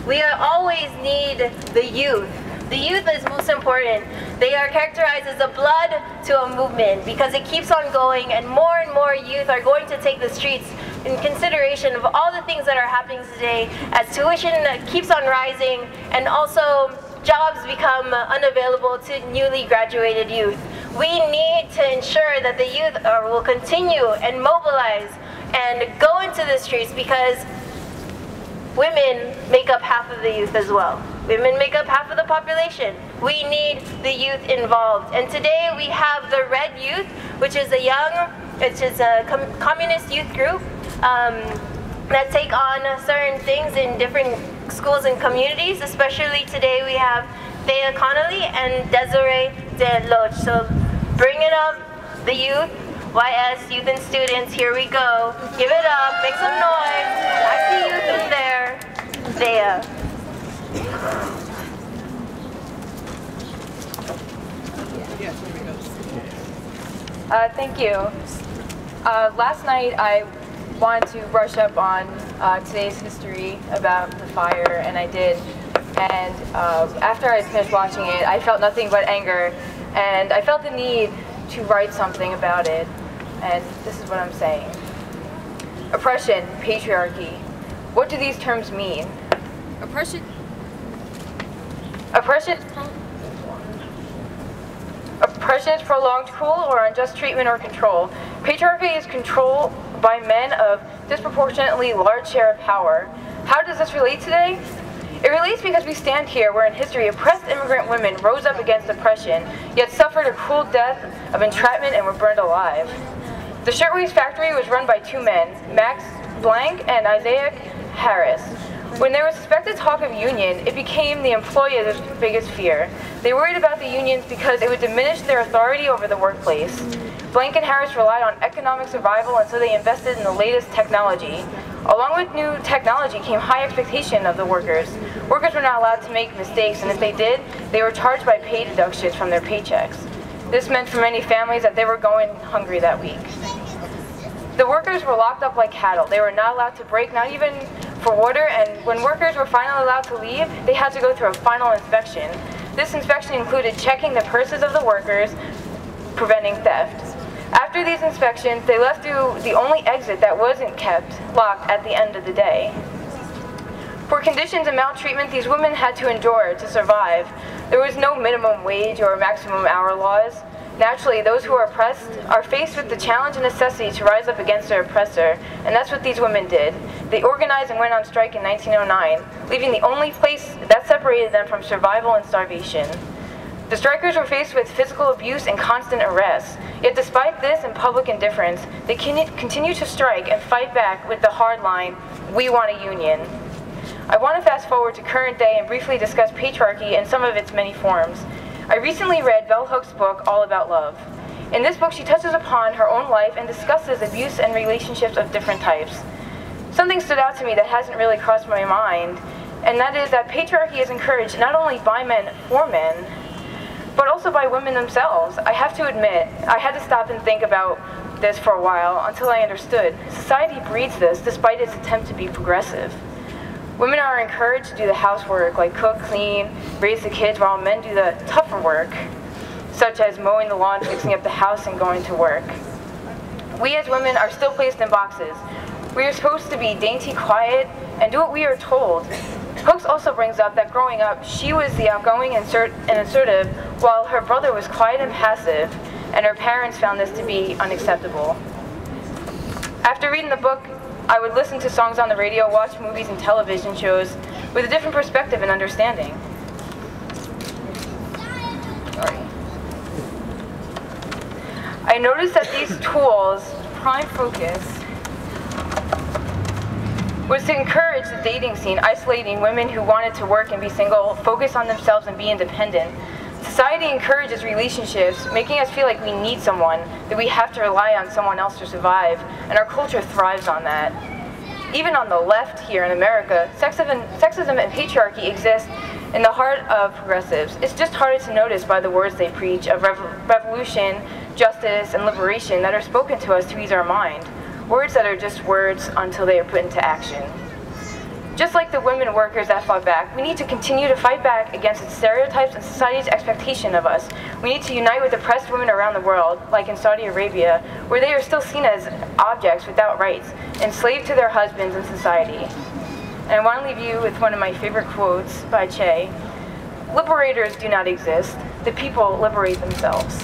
We always need the youth. The youth is most important. They are characterized as the blood to a movement because it keeps on going, and more youth are going to take the streets in consideration of all the things that are happening today as tuition keeps on rising and also jobs become unavailable to newly graduated youth. We need to ensure that the youth will continue and mobilize and go into the streets because women make up half of the youth as well. Women make up half of the population. We need the youth involved. And today we have the Red Youth, which is a communist youth group that take on certain things in different schools and communities. Especially today we have Thea Connolly and Desiree Deloach. So bring it up, the youth, YS, youth and students, here we go. Give it up, make some noise. I see youth in there. Thea. Thank you. Last night I wanted to brush up on today's history about the fire, and I did. And after I finished watching it, I felt nothing but anger, and I felt the need to write something about it. And this is what I'm saying. Oppression, patriarchy. What do these terms mean? Oppression is prolonged, cruel, or unjust treatment or control. Patriarchy is control by men of disproportionately large share of power. How does this relate today? It relates because we stand here where in history oppressed immigrant women rose up against oppression, yet suffered a cruel death of entrapment and were burned alive. The shirtwaist factory was run by two men, Max Blank and Isaiah Harris. When there was suspected talk of union, it became the employer's biggest fear. They worried about the unions because it would diminish their authority over the workplace. Blank and Harris relied on economic survival, and so they invested in the latest technology. Along with new technology came high expectation of the workers. Workers were not allowed to make mistakes, and if they did, they were charged by pay deductions from their paychecks. This meant for many families that they were going hungry that week. The workers were locked up like cattle. They were not allowed to break, not even for water, and when workers were finally allowed to leave, they had to go through a final inspection. This inspection included checking the purses of the workers, preventing theft. After these inspections, they left through the only exit that wasn't kept locked at the end of the day. For conditions and maltreatment these women had to endure to survive, there was no minimum wage or maximum hour laws. Naturally, those who are oppressed are faced with the challenge and necessity to rise up against their oppressor, and that's what these women did. They organized and went on strike in 1909, leaving the only place that separated them from survival and starvation. The strikers were faced with physical abuse and constant arrests, yet despite this and public indifference, they continue to strike and fight back with the hard line, "We want a union." I want to fast forward to current day and briefly discuss patriarchy in some of its many forms. I recently read Bell Hook's book, All About Love. In this book, she touches upon her own life and discusses abuse and relationships of different types. Something stood out to me that hasn't really crossed my mind, and that is that patriarchy is encouraged not only by men for men, but also by women themselves. I have to admit, I had to stop and think about this for a while until I understood. Society breeds this despite its attempt to be progressive. Women are encouraged to do the housework, like cook, clean, raise the kids, while men do the tougher work, such as mowing the lawn, fixing up the house, and going to work. We as women are still placed in boxes. We are supposed to be dainty, quiet, and do what we are told. Hooks also brings up that growing up, she was the outgoing and assertive, while her brother was quiet and passive, and her parents found this to be unacceptable. After reading the book, I would listen to songs on the radio, watch movies and television shows with a different perspective and understanding. Sorry. I noticed that these tools' prime focus was to encourage the dating scene, isolating women who wanted to work and be single, focus on themselves and be independent. Society encourages relationships, making us feel like we need someone, that we have to rely on someone else to survive, and our culture thrives on that. Even on the left here in America, sexism and patriarchy exist in the heart of progressives. It's just harder to notice by the words they preach of revolution, justice, and liberation that are spoken to us to ease our mind. Words that are just words until they are put into action. Just like the women workers that fought back, we need to continue to fight back against its stereotypes and society's expectation of us. We need to unite with oppressed women around the world, like in Saudi Arabia, where they are still seen as objects without rights, enslaved to their husbands in society. And I want to leave you with one of my favorite quotes by Che. Liberators do not exist. The people liberate themselves.